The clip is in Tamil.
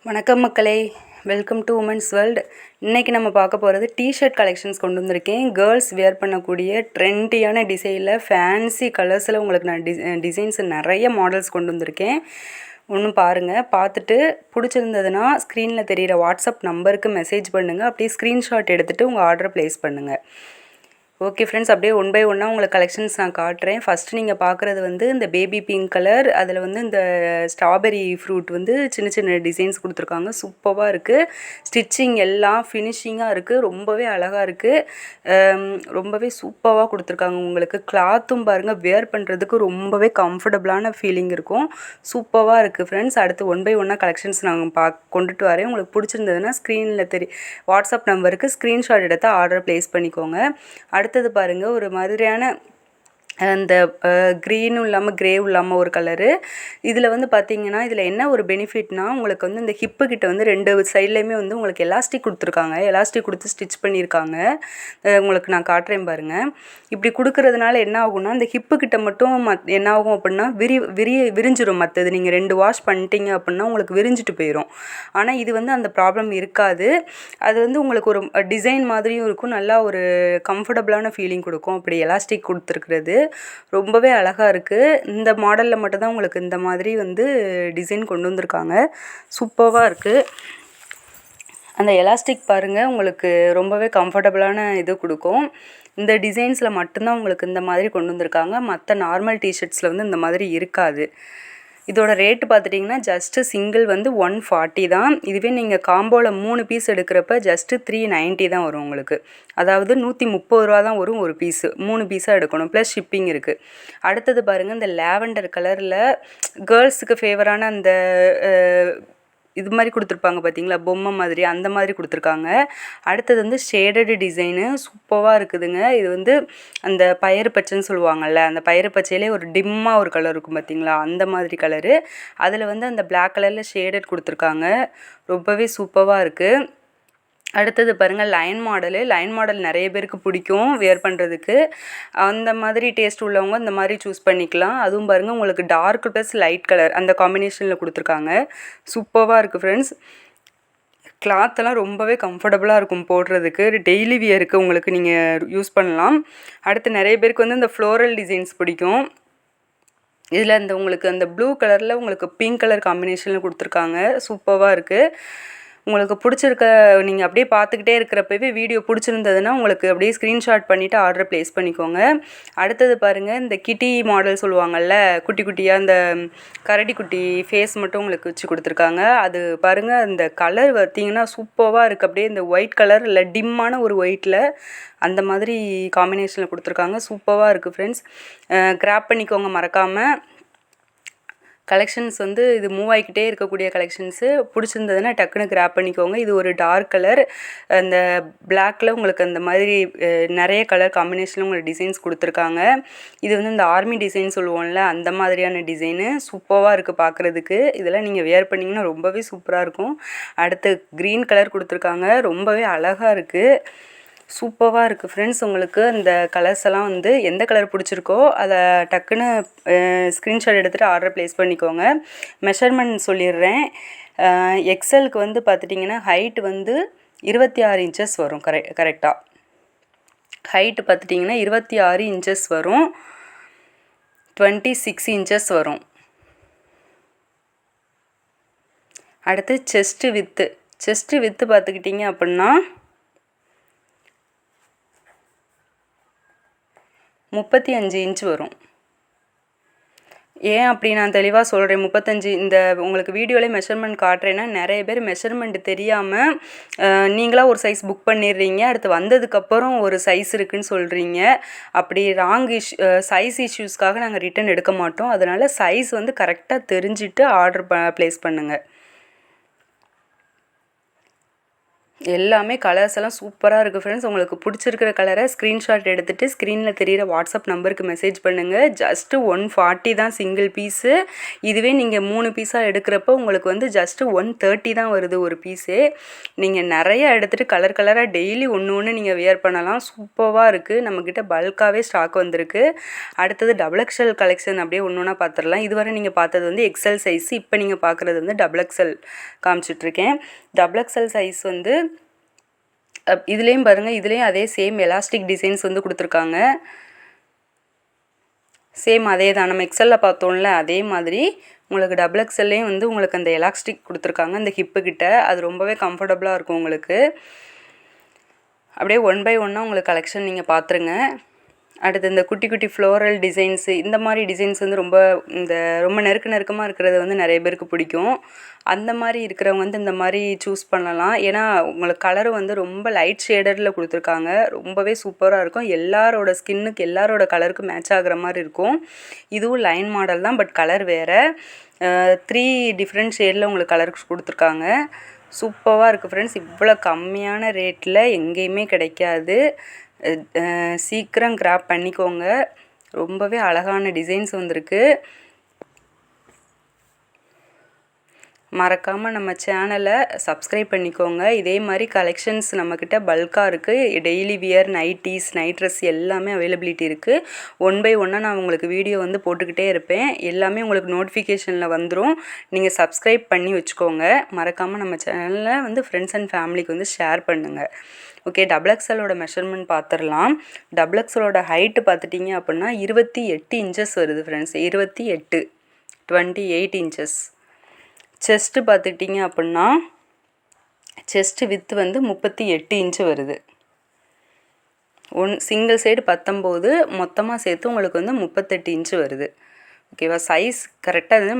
வணக்கம் மக்களே, வெல்கம் டு உமன்ஸ் வேர்ல்டு. இன்றைக்கி நம்ம பார்க்க போகிறது டிஷர்ட் கலெக்ஷன்ஸ் கொண்டு வந்திருக்கேன். கேர்ள்ஸ் வியர் பண்ணக்கூடிய ட்ரெண்டியான டிசைனில் ஃபேன்சி கலர்ஸில் உங்களுக்கு நான் டிசைன்ஸ் நிறைய மாடல்ஸ் கொண்டு வந்திருக்கேன். ஒன்று பாருங்கள், பார்த்துட்டு பிடிச்சிருந்ததுன்னா ஸ்க்ரீனில் தெரிகிற வாட்ஸ்அப் நம்பருக்கு மெசேஜ் பண்ணுங்கள். அப்படியே ஸ்க்ரீன்ஷாட் எடுத்துகிட்டு உங்கள் ஆர்டரை ப்ளேஸ் பண்ணுங்கள். ஓகே ஃப்ரெண்ட்ஸ், அப்படியே ஒன் பை ஒன்னாக உங்களுக்கு கலெக்ஷன்ஸ் நான் காட்டுறேன். ஃபஸ்ட்டு நீங்கள் பார்க்குறது வந்து இந்த பேபி பிங்க் கலர், அதில் வந்து இந்த ஸ்ட்ராபெரி ஃப்ரூட் வந்து சின்ன சின்ன டிசைன்ஸ் கொடுத்துருக்காங்க. சூப்பராக இருக்குது. ஸ்டிச்சிங் எல்லாம் ஃபினிஷிங்காக இருக்குது. ரொம்பவே அழகாக இருக்குது. ரொம்பவே சூப்பராக கொடுத்துருக்காங்க. உங்களுக்கு கிளாத்தும் பாருங்கள், வேர் பண்ணுறதுக்கு ரொம்பவே கம்ஃபர்டபுளான ஃபீலிங் இருக்கும். சூப்பராக இருக்குது ஃப்ரெண்ட்ஸ். அடுத்து ஒன் பை ஒன்னாக கலெக்ஷன்ஸ் நாங்கள் கொண்டுட்டு வரேன். உங்களுக்கு பிடிச்சிருந்ததுன்னா ஸ்க்ரீனில் வாட்ஸ்அப் நம்பருக்கு ஸ்க்ரீன்ஷாட் எடுத்து ஆர்டர் ப்ளேஸ் பண்ணிக்கோங்க. அடுத்தது பாருங்கள், ஒரு மாதிரியான அந்த க்ரீனும் இல்லாமல் க்ரேவும் இல்லாமல் ஒரு கலரு. இதில் வந்து பார்த்திங்கன்னா, இதில் என்ன ஒரு பெனிஃபிட்னா, உங்களுக்கு வந்து இந்த ஹிப்பு கிட்ட வந்து ரெண்டு சைட்லேயுமே வந்து உங்களுக்கு எலாஸ்டிக் கொடுத்துருக்காங்க. எலாஸ்டிக் கொடுத்து ஸ்டிச் பண்ணியிருக்காங்க. உங்களுக்கு நான் காட்டுறேன் பாருங்கள். இப்படி கொடுக்கறதுனால என்ன ஆகும்னா, அந்த ஹிப்பு கிட்ட மட்டும் என்ன ஆகும் அப்படின்னா விரிஞ்சிடும். மற்றது நீங்கள் 2 வாஷ் பண்ணிட்டீங்க அப்படின்னா உங்களுக்கு விரிஞ்சிட்டு போயிடும். ஆனால் இது வந்து அந்த ப்ராப்ளம் இருக்காது. அது வந்து உங்களுக்கு ஒரு டிசைன் மாதிரியும் இருக்கும். நல்லா ஒரு கம்ஃபர்டபுளான ஃபீலிங் கொடுக்கும். அப்படி எலாஸ்டிக் கொடுத்துருக்குறது ரொம்பவே அழகாக இருக்குது. இந்த மாடலில் மட்டும்தான் உங்களுக்கு இந்த மாதிரி வந்து டிசைன் கொண்டு வந்திருக்காங்க. சூப்பராக இருக்குது. அந்த எலாஸ்டிக் பாருங்கள், உங்களுக்கு ரொம்பவே கம்ஃபர்டபுளான இது கொடுக்கும். இந்த டிசைன்ஸில் மட்டும்தான் உங்களுக்கு இந்த மாதிரி கொண்டு வந்திருக்காங்க. மற்ற நார்மல் டிஷர்ட்ஸில் வந்து இந்த மாதிரி இருக்காது. இதோட ரேட்டு பார்த்துட்டிங்கன்னா ஜஸ்ட்டு சிங்கிள் வந்து 140 தான். இதுவே நீங்கள் காம்போவில் 3 பீஸ் எடுக்கிறப்ப ஜஸ்ட்டு 390 தான் வரும் உங்களுக்கு. அதாவது 130 ரூபா தான் வரும் ஒரு பீஸு. 3 பீஸாக எடுக்கணும், ப்ளஸ் ஷிப்பிங் இருக்குது. அடுத்தது பாருங்கள், இந்த லாவெண்டர் கலரில் கேர்ள்ஸுக்கு ஃபேவரான அந்த இது மாதிரி கொடுத்துருப்பாங்க பார்த்தீங்களா, பொம்மை மாதிரி, அந்த மாதிரி கொடுத்துருக்காங்க. அடுத்தது வந்து ஷேடடு டிசைனு சூப்பராக இருக்குதுங்க. இது வந்து அந்த பயறு பச்சைன்னு சொல்லுவாங்கள்ல, அந்த பயறு பச்சையிலே ஒரு டிம்மாக ஒரு கலர் இருக்கும் பார்த்தீங்களா, அந்த மாதிரி கலரு. அதில் வந்து அந்த பிளாக் கலரில் ஷேடட் கொடுத்துருக்காங்க. ரொம்பவே சூப்பராக இருக்குது. அடுத்தது பாருங்கள், லைன் மாடல் நிறைய பேருக்கு பிடிக்கும் வியர் பண்ணுறதுக்கு. அந்த மாதிரி டேஸ்ட் உள்ளவங்க இந்த மாதிரி சூஸ் பண்ணிக்கலாம். அதுவும் பாருங்கள், உங்களுக்கு டார்க் ப்ளஸ் லைட் கலர் அந்த காம்பினேஷனில் கொடுத்துருக்காங்க. சூப்பராக இருக்குது ஃப்ரெண்ட்ஸ். கிளாத்தெல்லாம் ரொம்பவே கம்ஃபர்டபுளாக இருக்கும் போடுறதுக்கு. டெய்லி வியருக்கு உங்களுக்கு நீங்கள் யூஸ் பண்ணலாம். அடுத்து நிறைய பேருக்கு வந்து இந்த ஃப்ளோரல் டிசைன்ஸ் பிடிக்கும். இதில் இந்த உங்களுக்கு அந்த ப்ளூ கலரில் உங்களுக்கு பிங்க் கலர் காம்பினேஷனில் கொடுத்துருக்காங்க. சூப்பராக இருக்குது. உங்களுக்கு பிடிச்சிருக்க நீங்கள் அப்படியே பார்த்துக்கிட்டே இருக்கிறப்பவே வீடியோ பிடிச்சிருந்ததுன்னா உங்களுக்கு அப்படியே ஸ்க்ரீன்ஷாட் பண்ணிவிட்டு ஆர்டர் ப்ளேஸ் பண்ணிக்கோங்க. அடுத்தது பாருங்கள், இந்த கிட்டி மாடல் சொல்லுவாங்கள்ல, குட்டி குட்டியாக அந்த கரடி குட்டி ஃபேஸ் மட்டும் உங்களுக்கு வச்சு கொடுத்துருக்காங்க. அது பாருங்கள், அந்த கலர் பார்த்திங்கன்னா சூப்பராக இருக்குது. அப்படியே இந்த ஒயிட் கலர் இல்லை டிம்மான ஒரு ஒயிட்டில் அந்த மாதிரி காம்பினேஷனில் கொடுத்துருக்காங்க. சூப்பராக இருக்குது ஃப்ரெண்ட்ஸ். கிராப் பண்ணிக்கோங்க மறக்காமல். கலெக்ஷன்ஸ் வந்து இது மூவ் ஆகிக்கிட்டே இருக்கக்கூடிய கலெக்ஷன்ஸு. பிடிச்சிருந்ததுன்னா டக்குன்னு கிராப் பண்ணிக்கோங்க. இது ஒரு டார்க் கலர், அந்த பிளாக்கில் உங்களுக்கு அந்த மாதிரி நிறைய கலர் காம்பினேஷனில் உங்களுக்கு டிசைன்ஸ் கொடுத்துருக்காங்க. இது வந்து இந்த ஆர்மி டிசைன் சொல்லுவோம்ல, அந்த மாதிரியான டிசைனு. சூப்பராக இருக்குது பார்க்குறதுக்கு. இதெல்லாம் நீங்கள் வியர் பண்ணிங்கன்னா ரொம்பவே சூப்பராக இருக்கும். அடுத்து க்ரீன் கலர் கொடுத்துருக்காங்க. ரொம்பவே அழகாக இருக்குது. சூப்பராக இருக்குது ஃப்ரெண்ட்ஸ். உங்களுக்கு இந்த கலர்ஸ் எல்லாம் வந்து எந்த கலர் பிடிச்சிருக்கோ அதை டக்குன்னு ஸ்க்ரீன்ஷாட் எடுத்துகிட்டு ஆர்டர் ப்ளேஸ் பண்ணிக்கோங்க. மெஷர்மெண்ட் சொல்லிடுறேன். எக்ஸலுக்கு வந்து பார்த்துட்டிங்கன்னா ஹைட் வந்து 26 இன்ச்சஸ் வரும். கரெக்டாக ஹைட்டு பார்த்துட்டிங்கன்னா 26 இன்ச்சஸ் வரும். 26 இன்ச்சஸ் வரும். அடுத்து செஸ்ட்டு வித்து பார்த்துக்கிட்டிங்க அப்படின்னா 35 இன்ச் வரும். ஏன் அப்படி நான் தெளிவாக சொல்கிறேன், 35 இந்த உங்களுக்கு வீடியோவில் மெஷர்மெண்ட் காட்டுறேன்னா நிறைய பேர் மெஷர்மெண்ட் தெரியாமல் நீங்களாக ஒரு சைஸ் புக் பண்ணிடுறீங்க. அடுத்து வந்ததுக்கப்புறம் ஒரு சைஸ் இருக்குதுன்னு சொல்கிறீங்க. அப்படி சைஸ் இஷ்யூஸ்க்காக நாங்கள் ரிட்டன் எடுக்க மாட்டோம். அதனால் சைஸ் வந்து கரெக்டாக தெரிஞ்சுட்டு ஆர்டர் ப்ளேஸ் பண்ணுங்கள். எல்லாமே கலர்ஸ் எல்லாம் சூப்பராக இருக்குது ஃப்ரெண்ட்ஸ். உங்களுக்கு பிடிச்சிருக்கிற கலரை ஸ்க்ரீன்ஷாட் எடுத்துகிட்டு ஸ்க்ரீனில் தெரியிற வாட்ஸ்அப் நம்பருக்கு மெசேஜ் பண்ணுங்கள். ஜஸ்ட்டு 140 தான் சிங்கிள் பீஸு. இதுவே நீங்கள் 3 பீஸாக எடுக்கிறப்போ உங்களுக்கு வந்து ஜஸ்ட்டு 130 தான் வருது ஒரு பீஸே. நீங்கள் நிறைய எடுத்துகிட்டு கலர் கலராக டெய்லி ஒன்று ஒன்று நீங்கள் வியர் பண்ணலாம். சூப்பராக இருக்குது. நம்மக்கிட்ட பல்காகவே ஸ்டாக் வந்திருக்கு. அடுத்தது டபுள் எக்ஸல் கலெக்ஷன் அப்படியே ஒன்று ஒன்றா பார்த்துடலாம். இதுவரை நீங்கள் பார்த்தது வந்து எக்ஸல் சைஸ், இப்போ நீங்கள் பார்க்குறது வந்து டபுள் எக்ஸல் காமிச்சிட்ருக்கேன். டபுள் எக்ஸல் சைஸ் வந்து இதுலேயும் பாருங்கள், இதுலேயும் அதே சேம் எலாஸ்டிக் டிசைன்ஸ் வந்து கொடுத்துருக்காங்க. சேம் அதே தான் நம்ம எக்ஸலில் பார்த்தோம்ல அதே மாதிரி உங்களுக்கு டபுள் எக்ஸல்லையும் வந்து உங்களுக்கு அந்த எலாஸ்டிக் கொடுத்துருக்காங்க அந்த ஹிப்பு கிட்ட. அது ரொம்பவே கம்ஃபர்டபுளாக இருக்கும் உங்களுக்கு. அப்படியே 1 பை 1 உங்களுக்கு கலெக்ஷன் நீங்கள் பார்த்துருங்க. அடுத்து இந்த குட்டி குட்டி ஃப்ளோரல் டிசைன்ஸு, இந்த மாதிரி டிசைன்ஸ் வந்து ரொம்ப நெருக்கமாக இருக்கிறது வந்து நிறைய பேருக்கு பிடிக்கும். அந்த மாதிரி இருக்கிறவங்க வந்து இந்த மாதிரி சூஸ் பண்ணலாம். ஏன்னா உங்களுக்கு கலரு வந்து ரொம்ப லைட் ஷேடரில் கொடுத்துருக்காங்க. ரொம்பவே சூப்பராக இருக்கும். எல்லாரோட ஸ்கின்னுக்கு எல்லாரோட கலருக்கு மேட்ச் ஆகிற மாதிரி இருக்கும். இதுவும் லைன் மாடல் தான், பட் கலர் வேறு. 3 டிஃப்ரெண்ட் ஷேடில் உங்களுக்கு கலர் கொடுத்துருக்காங்க. சூப்பராக இருக்குது ஃப்ரெண்ட்ஸ். இவ்வளோ கம்மியான ரேட்டில் எங்கேயுமே கிடைக்காது. சீக்கிரம் கிராப் பண்ணிக்கோங்க. ரொம்பவே அழகான டிசைன்ஸ் வந்திருக்கு. மறக்காமல் நம்ம சேனலை சப்ஸ்கிரைப் பண்ணிக்கோங்க. இதே மாதிரி கலெக்ஷன்ஸ் நம்மக்கிட்ட பல்காக இருக்குது. Daily wear, nighties, night dress எல்லாமே அவைலபிலிட்டி இருக்குது. 1 பை 1 நான் உங்களுக்கு வீடியோ வந்து போட்டுக்கிட்டே இருப்பேன். எல்லாமே உங்களுக்கு நோட்டிஃபிகேஷனில் வந்துடும். நீங்கள் சப்ஸ்கிரைப் பண்ணி வச்சுக்கோங்க. மறக்காமல் நம்ம சேனலில் வந்து ஃப்ரெண்ட்ஸ் அண்ட் ஃபேமிலிக்கு வந்து ஷேர் பண்ணுங்கள். ஓகே, டபுள் எக்ஸலோட மெஷர்மெண்ட் பார்த்துடலாம். டபுள் எக்ஸலோட ஹைட்டு பார்த்துட்டிங்க அப்படின்னா 28 இன்ச்சஸ் வருது ஃப்ரெண்ட்ஸ். 28 இன்ச்சஸ். செஸ்ட்டு பார்த்துட்டிங்க அப்படின்னா செஸ்ட்டு வித்து வந்து 38 இன்ச்சு வருது. சிங்கிள் சைடு 19, மொத்தமாக சேர்த்து உங்களுக்கு வந்து 38 இன்ச்சு வருது. ஓகேவா? சைஸ் கரெக்டாக வந்து